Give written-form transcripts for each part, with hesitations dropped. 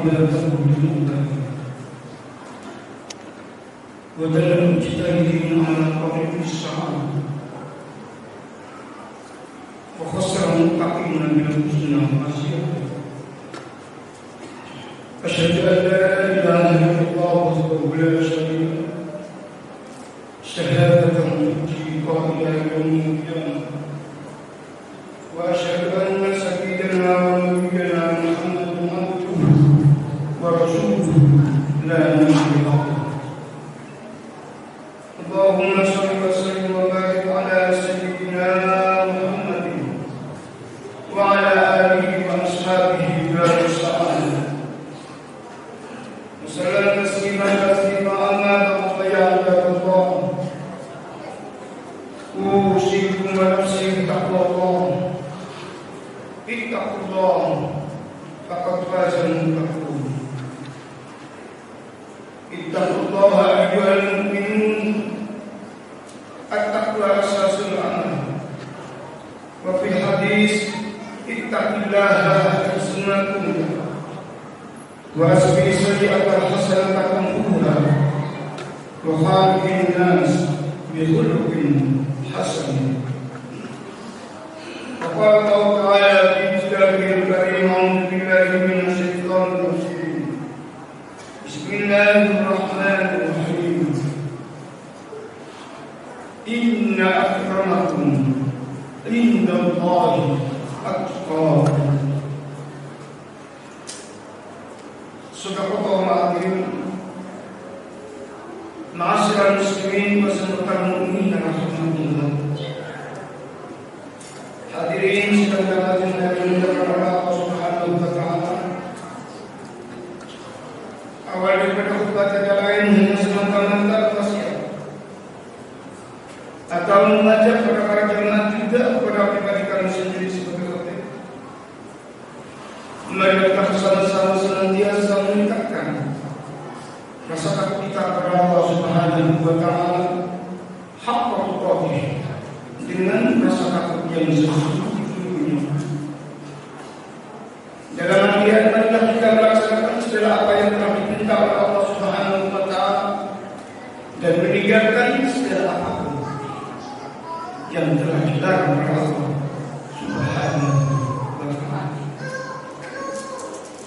إذا تقولون ودل المجتهدين على طريق السعادة وخسر المتقين بالحسنى والعافية. أشهد أن لا إله إلا الله وحده لا شريك له شهادة تجيب إلى يوم القيامة. وأشهد أن سيدنا ونبينا محمد عبده ورسوله لا نبي بعده. اللهم صل وسلم وبارك على سيدنا محمد وعلى آله وأصحابه دار السعادة وسلم تسليما كثيرا. أما بعد فيا عباد الله أوصيكم ونفسي بتقوى الله. اتقوا الله فقد فاز المتقون. اتقوا الله أيها المؤمنون. التقوى أساس العمل. وفي الحديث اتق الله حسنكم وأسبي سيئة الحسنة تمحوها وخالق الناس بخلق حسن. وقال الله تعالى في كتابه الكريم: أعوذ بالله من الشيطان الرجيم. بسم الله الرحمن الرحيم. إن أكرمكم عند الله أتقاكم. Sadaqallahu al-azim. Ma'asyiral muslimin wa sahabatul mu'minin rahimakumullah. Hadirin sekalian yang dimuliakan Allah Subhanahu wa taala. Awal daripada khutbah lain hanya semata-mata wasiat atau mengajak kepada para jemaat juga kepada pribadi kami sendiri sebagai khotib. Mari kita bersama-sama senantiasa meningkatkan rasa takut kita kepada Allah Subhanahu wa taala haqqa tuqatih, dengan rasa takut yang sesungguhnya. Dalam artian marilah kita melaksanakan segala apa yang telah diperintah oleh Allah Subhanahu wa taala dan meninggalkan segala apapun yang telah dilarang oleh Allah Subhanahu wa taala.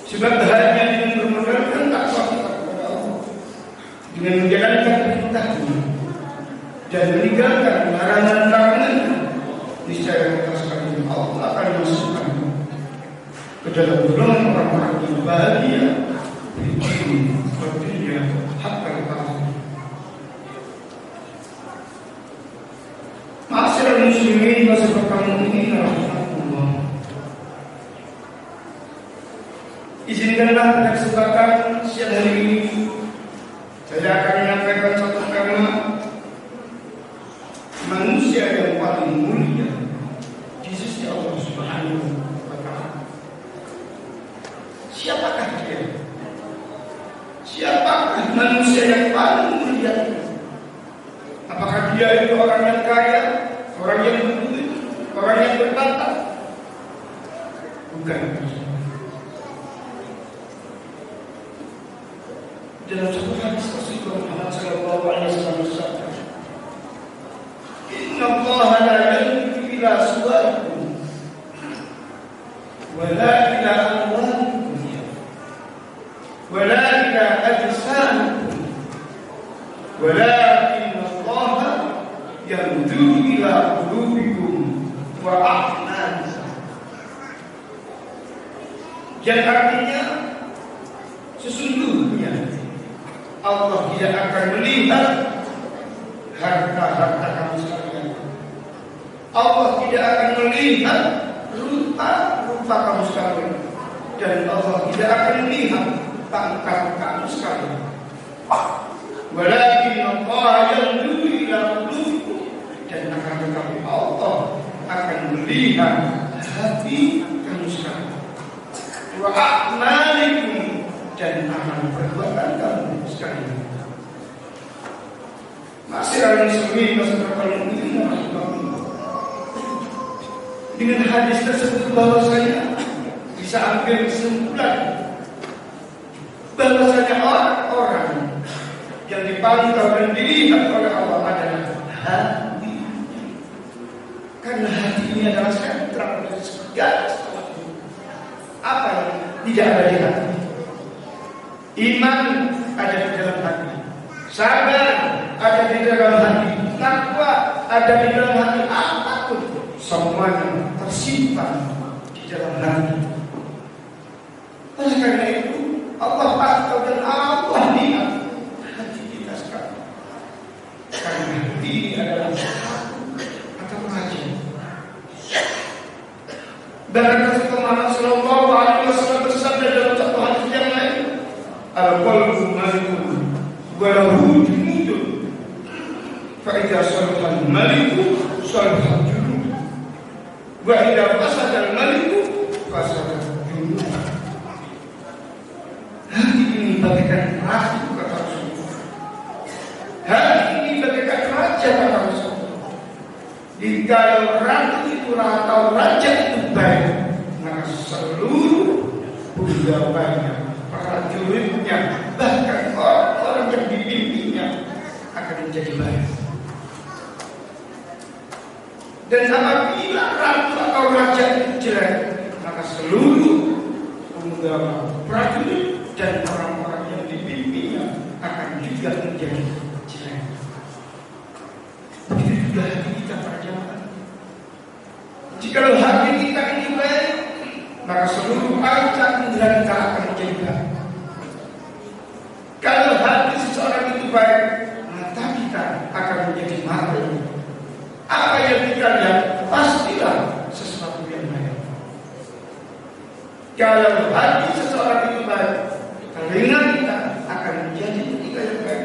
Sebab hanya dengan bermodalkan takwa kita kepada Allah, dengan menjalankan perintahnya dan meninggalkan larangan-larangannya, niscaya kita sekalian Allah akan masukkan ke dalam golongan orang-orang yang bahagia di dunia hatta akhir. Ma'asyiral muslimin wa sahabatul mu'minin rahimakumullah. Izinkanlah pada kesempatan siang hari ini saya akan menyampaikan satu kalimat manusia yang paling mulia di sisi Allah Subhanahu wa taala. Siapakah dia? Siapakah manusia yang paling mulia? Apakah dia itu orang yang kaya, orang yang berduit, orang yang bertata? Bukan. Dalam satu hadis Rasulullah Muhammad sallallahu alaihi wasallam bersabda, "Inna Allah la yanzuru ila suwarikum wa la ila amwalikum wa la ila ajsamikum walakin Allah yanzuru ila qulubikum wa a'malikum." Yang artinya sesungguhnya Allah tidak akan melihat harta-harta kamu sekalian. Allah tidak akan melihat rupa-rupa kamu sekalian. Dan Allah tidak akan melihat pangkat kamu sekalian. Walakin Allah yanzuru ila qulubikum, dan akan tetapi Allah akan melihat hati kamu sekalian. Wa a'malikum, dan amal perbuatan kamu sekalian. Ma'asyiral muslimin wa sahabatul mu'minin rahimakumullah. Dengan hadis tersebut bahwasanya bisa ambil kesimpulan bahwasanya orang-orang yang dipantau dan dilihat oleh Allah adalah hati. Karena hati ini adalah sentral dari segala sesuatu. Apa yang tidak ada di hati? Iman ada di dalam hati, sabar ada di dalam hati, takwa ada di dalam hati. Apapun semuanya tersimpan di dalam hati. Oleh karena itu Allah pantau dan Allah lihat hati kita sekarang. Karena hati ini adalah satu atau raja. Bahkan Rasulullah Muhammad sallallahu alaihi wasallam bersabda dalam satu hadis yang lain, al-qalbu malikun wa lahu junudun, fa idza salaha al-maliku salaha al-junud, wa idza fasada al-maliku fasada al-junud. Hati ini bagaikan ratu, kata Rasulullah. Hati ini bagaikan raja, kata Rasulullah. Jika ratu itu atau raja itu baik, maka seluruh pegawainya, prajuritnya, bahkan orang-orang yang dipimpinnya akan menjadi baik. Dan apabila ratu atau raja itu jelek, maka seluruh penggawa, prajurit dan orang-orang yang dipimpinnya akan juga menjadi jelek. Begitu juga hati kita, para jamaah. Jika hati kita ini baik, maka seluruh panca indera kita akan menjadi baik. Kalau hati seseorang itu baik, mata kita akan menjadi mata. Apa yang kita lihat pastilah sesuatu yang baik. Kalau hati seseorang itu baik, telinga kita akan menjadi telinga yang baik.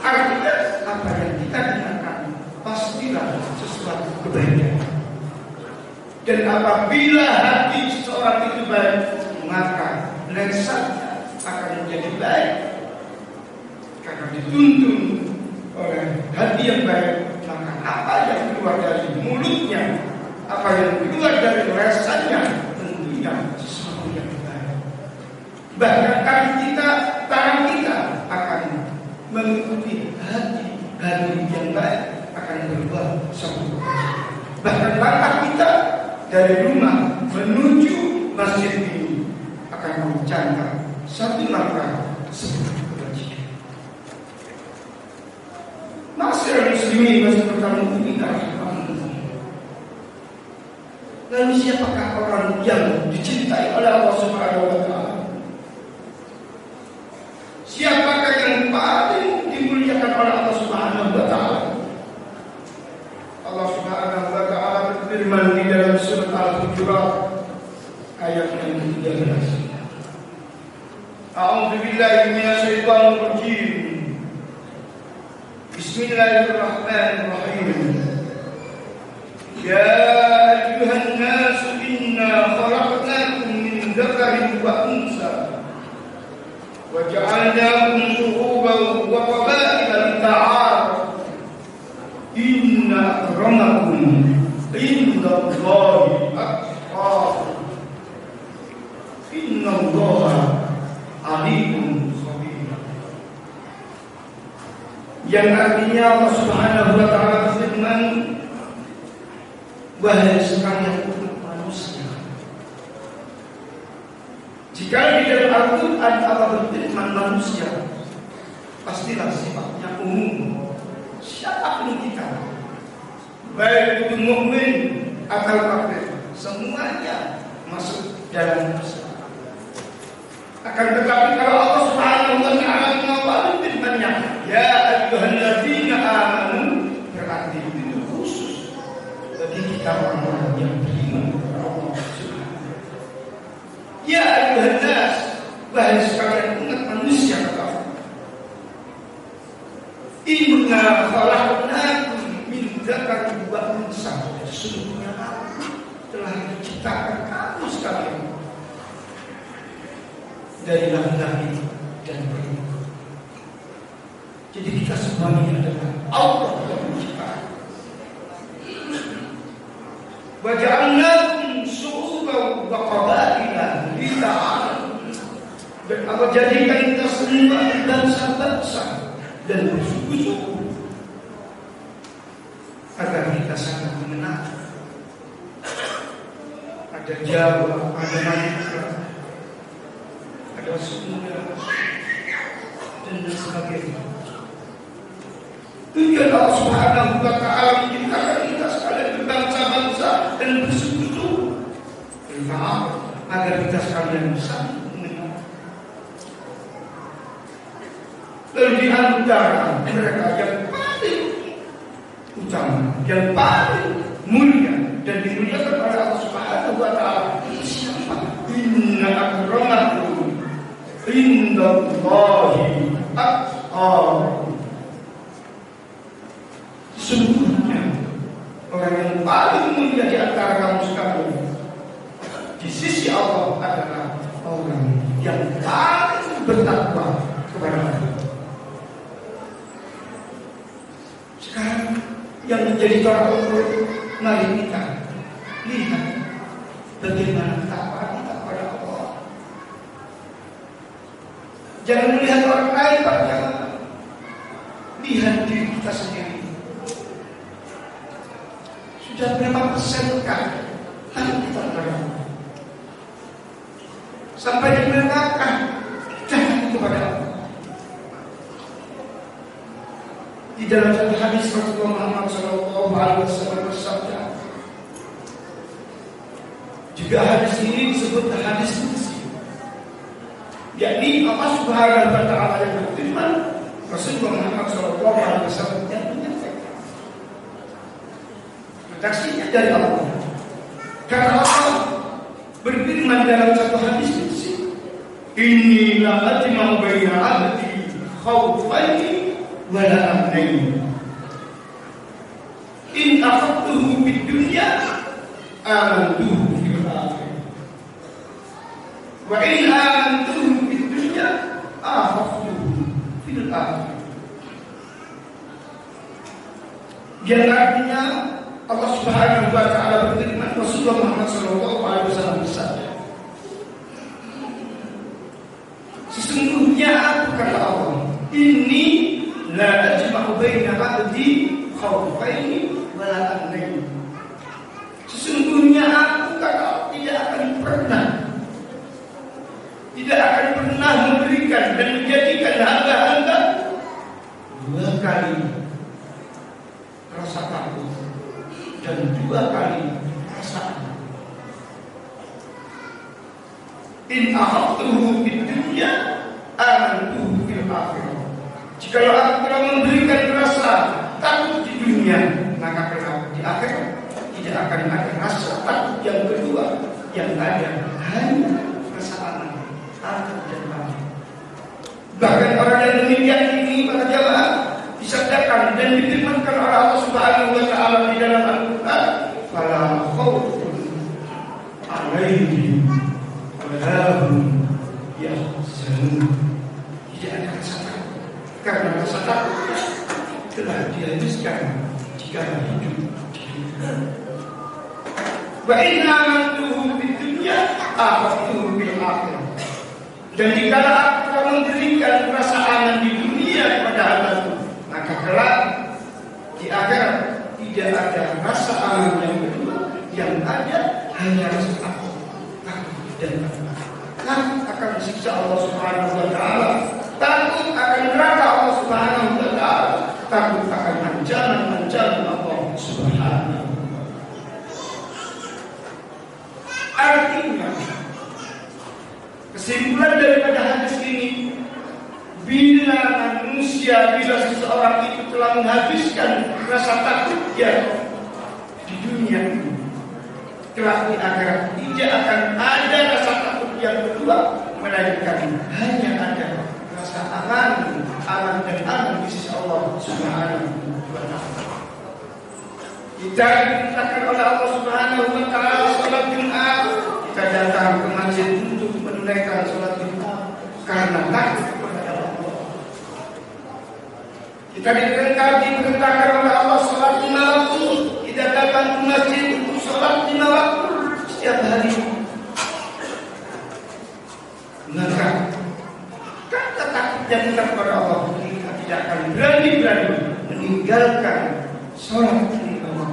Artinya apa yang kita dengarkan pastilah sesuatu kebaikan. Dan apabila hati seseorang itu baik, maka lensanya akan menjadi baik. Karena dituntun oleh hati yang baik, maka apa yang keluar dari mulutnya, apa yang keluar dari rasanya, tentunya sesuatu yang baik. Bahkan kaki kita, tangan kita akan mengikuti hati yang baik, akan berbuat sesuatu. Bahkan langkah kita dari rumah menuju masjid ini akan mencantum satu langkah sebuah kebajikan. Masyarakat muslimin masih pertama ini. Lalu siapakah orang yang dicintai oleh Allah Subhanahu wa Ta'ala? Siapakah yang paling dimuliakan oleh Allah Subhanahu wa Ta'ala? Allah Subhanahu wa Ta'ala berfirman di dalam surat Al-Hujurat ayat yang ke-13. A'udzu billahi minasyaitonir rajim. Bismillahirrahmanirrahim. Ya ayyuhan nas inna khalaqnakum min dzakarin wa unsa wa ja'alnakum shu'uban wa qabaila lita'arafu. Inna akramakum indallahi atqakum. Innallaha alimun khabir. Yang artinya Allah Subhanahu wa Ta'ala berfirman, wahai sekalian umat manusia. Jika di dalam Al-Quran Allah berfirman manusia, pastilah sifatnya umum. Siapapun kita, baik itu mukmin atau kafir, semuanya masuk dalam Islam. Akan tetapi kalau Allah Subhanahu wa Ta'ala mengawali firman-Nya, ya ayyuhalladzina amanu, berarti itu khusus bagi kita orang-orang yang beriman kepada Allah Subhanahu. Ya ayyuhan nas, wahai sekalian umat manusia, kata Allah, inna khalaqnakum min dzakarin wa unsa. Sesungguhnya aku telah menciptakan kamu sekalian dari laki-laki dan perempuan. Jadi kita semuanya adalah Allah yang menciptakan. Wa ja'alnakum syu'uban wa qabaila lita'arafu. Dan Aku jadikan kita semua bangsa-bangsa dan bersuku-suku agar kita saling mengenal. Ada Jawa, ada Madura, ada Sunda, dan sebagainya. Tujuan Allah Subhanahu wa Ta'ala menciptakan kita sekalian berbangsa-bangsa dan bersuku-suku. Maaf, agar kita sekalian saling mengenal. Lalu di antara mereka yang paling utama, yang paling mulia dan dimuliakan oleh Allah Subhanahu wa Ta'ala, siapa? Inna akramakum indallahi atqakum. Sesungguhnya orang yang paling mulia di antara kamu sekalian di sisi Allah adalah orang yang paling bertakwa kepada Allah. Sekarang yang menjadi tolak ukur, mari kita lihat bagaimana takwa kita kepada Allah. Jangan melihat orang lain, Pak. Jangan lihat diri kita sendiri. Sudah berapa persenkah hati kita kepada Allah? Sampai dibenarkan jangan kepada Allah. Di dalam satu hadis Rasulullah Muhammad SAW bersabda, juga hadis ini disebut hadis qudsi, yakni Allah Subhanahu wa Ta'ala yang berfirman, Rasulullah Muhammad SAW yang menyampaikan. Redaksinya dari Allah. Karena Allah berfirman dalam satu hadis qudsi, "Inni la ajma'u baina 'abdi khawfaini wa la amnaini. In akhadtuhu fid dunya amantuhu fil akhirah. Wa in amantuhu fid dunya akhadtuhu fil akhirah." Yang artinya Allah Subhanahu wa Ta'ala berfirman, Rasulullah Muhammad SAW bersabda, sesungguhnya aku kata Allah, ini la ajma'u baina 'abdi khawfaini wa la amnaini. Sesungguhnya aku kata Allah tidak akan pernah memberikan dan menjadikan hamba-hamba dua kali rasa takut dan dua kali rasa aman. In akhadtuhu fid dunya amantuhu fil akhirah. Jikalau aku telah memberikan rasa takut di dunia, maka kelak di akhirat tidak akan ada rasa takut yang kedua. Yang ada hanya rasa aman, takut dan aman. Bahkan orang yang demikian ini para jamaah disabdakan dan difirmankan oleh Allah Subhanahu wa Ta'ala di dalam Al-Quran, "Fala khaufun 'alaihim wa la hum yahzanun." Tidak ada rasa takut, karena rasa takut telah dihabiskan jika hidup di dunia. Wa in amantuhu fid dunya akhadtuhu fil akhirah. Dan jika aku telah memberikan rasa aman di dunia kepada hamba-Ku, maka kelak di akhirat tidak ada rasa aman yang kedua. Yang ada hanya rasa takut dan takut akan disiksa Allah Subhanahu wa Ta'ala, takut akan neraka Allah Subhanahu wa Ta'ala, takut akan ancaman Allah Subhanahu. Artinya, kesimpulan daripada hadis ini, bila seseorang itu telah menghabiskan rasa takutnya di dunia ini, kelak di akhirat tidak akan ada rasa takut yang kedua, melainkan hanya ada rasa aman dan aman di sisi Allah Subhanahu wa Ta'ala. Kita diperintahkan oleh Allah Subhanahu wa Ta'ala salat Jumat, kita datang ke masjid untuk menunaikan salat Jumat karena takut kepada Allah. Kita diperintahkan oleh Allah salat 5 waktu, kita datang ke masjid untuk salat 5 waktu setiap hari. Maka yang kita kepada Allah, kita tidak akan berani-berani meninggalkan sholat ini Allah.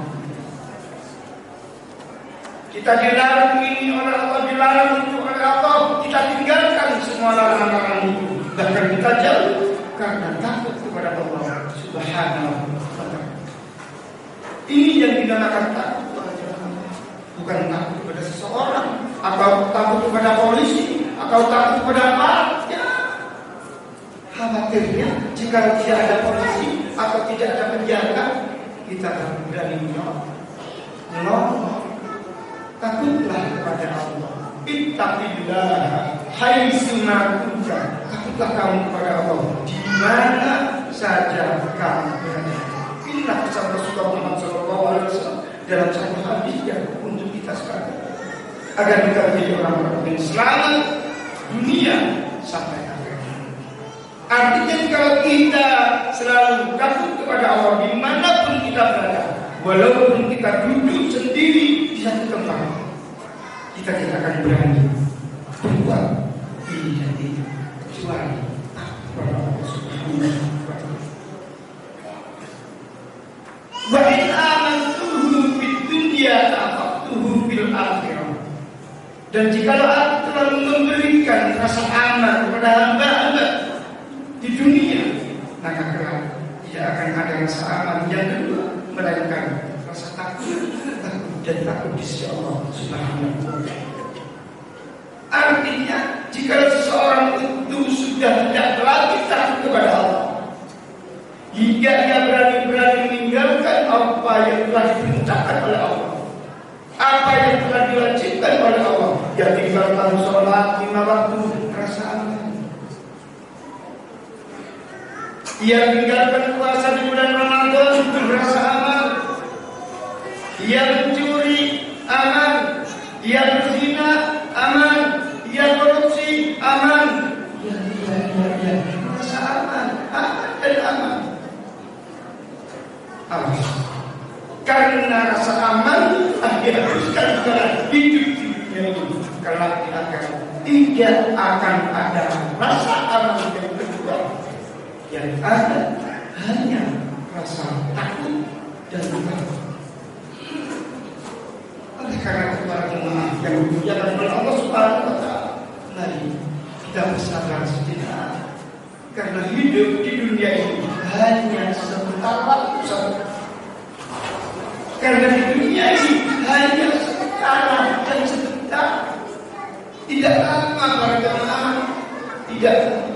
Kita dilarang ini oleh Allah, dilarang itu oleh Allah, kita tinggalkan semua larangan-larangan itu. Bahkan kita jauh karena takut kepada Allah Subhanahu wa ta'ala. Ini yang dinamakan takut kepada Allah, bukan takut kepada seseorang, atau takut kepada polisi, atau takut kepada apa? Ya. Khawatirnya jika tidak ada polisi atau tidak ada penjaga, kita berani menolong. Takutlah kepada Allah. Ittaqillah haitsu ma kunta. Takutlah kamu kepada Allah di mana saja kamu berada. Inilah pesan Rasulullah Muhammad SAW dalam satu hadis yang untuk kita sekalian, agar kita menjadi orang-orang yang selamat dunia sampai akhir. Artinya kalau kita selalu takut kepada Allah dimanapun kita berada, walaupun kita duduk sendiri di satu tempat, kita tidak akan berani berbuat ini dan itu kecuali kepada Allah Subhanahu wa ta'ala. Wa in amantuhu fid dunya aqtuhu fil akhirah. Dan jikalau aku telah memberikan rasa aman kepada hamba-hamba di dunia, maka kelak tidak akan ada rasa aman yang kedua, melainkan rasa takut dan takut di sisi Allah Subhanahu wa ta'ala. Artinya, jika seseorang itu sudah tidak lagi takut kepada Allah, hingga dia berani-berani meninggalkan apa yang telah diperintahkan oleh Allah, apa yang telah diwajibkan oleh Allah, dia tinggalkan sholat 5 waktu, rasa aman. Ia tinggalkan puasa di bulan Ramadan, rasa aman. Ia mencuri, aman. Ia berzina, aman. Ia korupsi, aman. Ia rasa aman, aman dan aman. Aman. Karena rasa aman diharuskan dalam hidup di dunia ini. Karena tidak akan ada rasa aman yang kedua. Yang ada hanya rasa takut dan takut. Oleh karena itu para jemaah yang dimuliakan oleh Allah Subhanahu wa ta'ala, mari kita bersabar sejenak, karena hidup di dunia ini hanya sebentar waktu saja. Karena di dunia ini hanya sebentar dan sebentar, tidak lama para jemaah, tidak.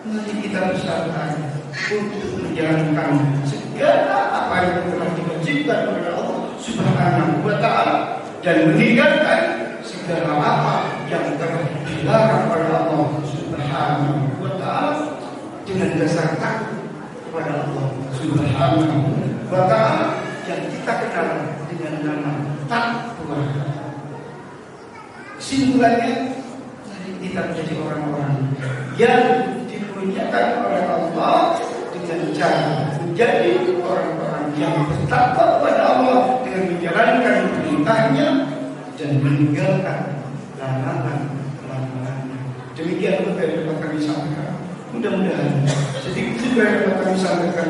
Mari kita bersabar untuk menjalankan segala apa yang telah diwajibkan oleh Allah Subhanahu wa ta'ala, dan meninggalkan segala apa yang telah dilarang oleh Allah Subhanahu wa ta'ala dengan dasar takut kepada Allah Subhanahu wa ta'ala yang kita kenal dengan nama takwa. Kesimpulannya, mari kita menjadi orang-orang yang dimuliakan oleh Allah dengan cara menjadi orang-orang yang bertakwa kepada Allah dengan menjalankan perintahnya dan meninggalkan larangan-larangannya. Demikian juga yang dapat kami sampaikan. Mudah-mudahan sedikit juga yang dapat kami sampaikan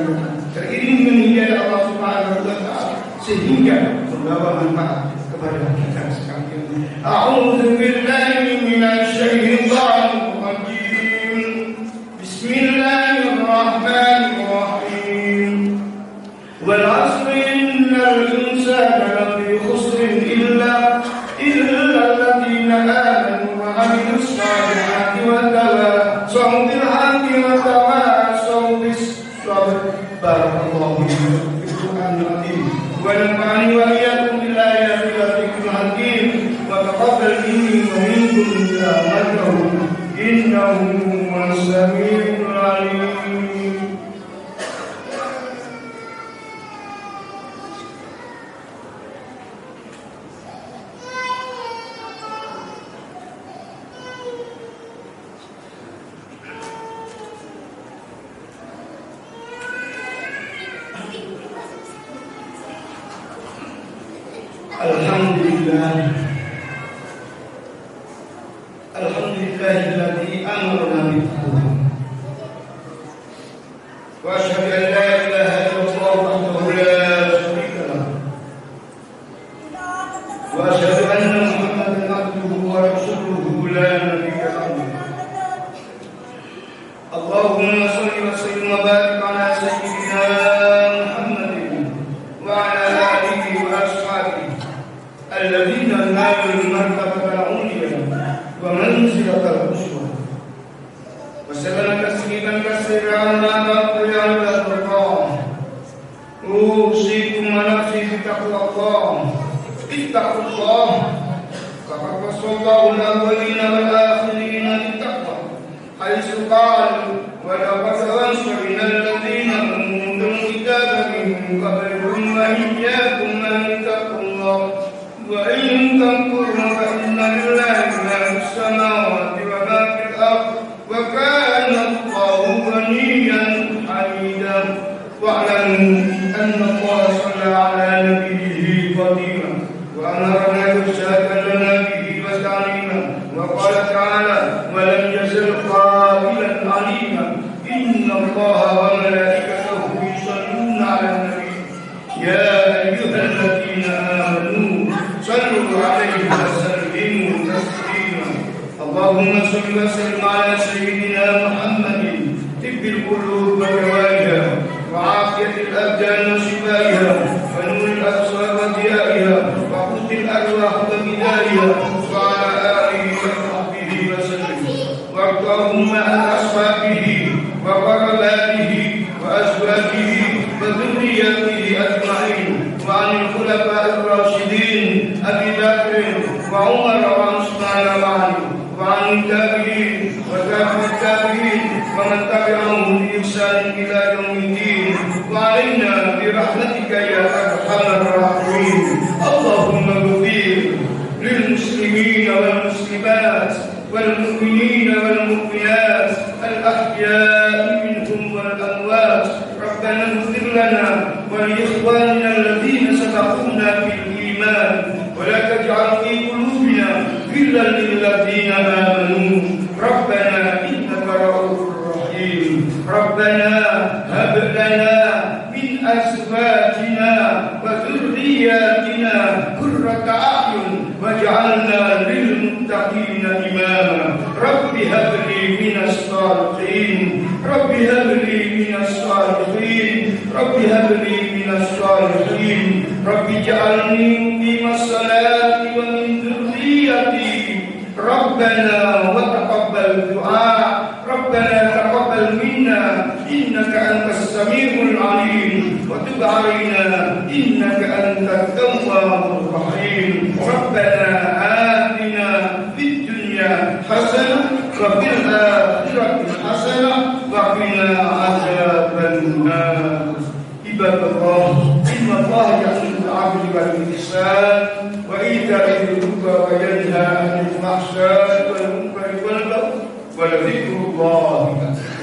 teriring dengan hidayah Allah Subhanahu wa ta'ala sehingga membawa manfaat kepada kita sekalian. A'udzu billahi minasy syaithanir rajim. Bismillahirrahmanirrahim. Wal 'asri innal insana lafi khusrin illa alladziina aamanu wa 'amilus shaalihati wa tawassaw bil haqqi wa tawassaw bis sabr. Barakallahu fiikum fil Qur'anil 'azim wa nafa'ani wa iyyakum bil ayati wa dzikril hakim wa taqabbal minni wa minkum tilawatahu innahu huwas samii'ul 'aliim. Alhamdulillahilladzi amarna bittaqwa وأشهد أن لا إله إلا الله وحده لا شريك له وأشهد أن محمدا عبده ورسوله لا نبي بعده اللهم صل وسلم وبارك على سيدنا محمد وعلى آله وأصحابه الذين نالوا المرتبة العليا ومنزلة القصوى وسلم تسليما كثيرا ما بقي على الله أوصيكم ونفسي بتقوى الله اتقوا الله فقد وصى الله الأولين والآخرين بالتقوى حيث قال ولقد وصينا الذين أوتوا الكتاب من قبلكم وإياكم أن اتقوا الله وإن تكفروا فإن لله ما في السماوات وما في الأرض وكان الله غنيا حميدا واعلموا أن الله صلى على نبيه قديما وأمرنا بالشهادة لنا به وتعليما وقال تعالى ولم يزل قائلا عليما إن الله وملائكته يصلون على النبي يا أيها الذين آمنوا صلوا عليه وسلموا تسليما اللهم صل وسلم على سيدنا محمد طب القلوب ودوائها وعافية الأبدان وشفائها ونور الأبصار وضيائها وقوت الأرواح وبدائها وعلى آله وصحبه وسلم وارضاهم عن أصحابه وقربائه وأزواجه وذرياته أجمعين وعن الخلفاء الراشدين أبي بكر وعمر وعثمان وعلي وعن التابعين وتابع التابعين ومن تبعهم بإحسان إلى يوم الدين وعلينا برحمتك يا أرحم الراحمين اللهم اغفر للمسلمين والمسلمات والمؤمنين والمؤمنات الأحياء منهم والأموات ربنا اغفر لنا ولإخواننا الذين سبقونا بالإيمان ولا تجعل في قلوبنا غلا للذين آمنوا ربنا إنك رؤوف رحيم ربنا هب لنا من أزواجنا وذرياتنا قرة أعين واجعلنا للمتقين إماما رب هب لي من الصالحين رب هب لي من الصالحين رب هب لي من الصالحين رب اجعلني مقيم الصلاة ومن ذريتي ربنا وتقبل دعاء ربنا تقبل منا إنك أنت السميع العليم وتب علينا إنك أنت التواب الرحيم ربنا آتنا في الدنيا حسنة وفي الآخرة حسنة وقنا عذاب النار عباد الله إن الله يأمر بالعدل والإحسان وإيتاء ذي القربى وينهى عن الفحشاء والمنكر والبغي ولذكر الله أكبر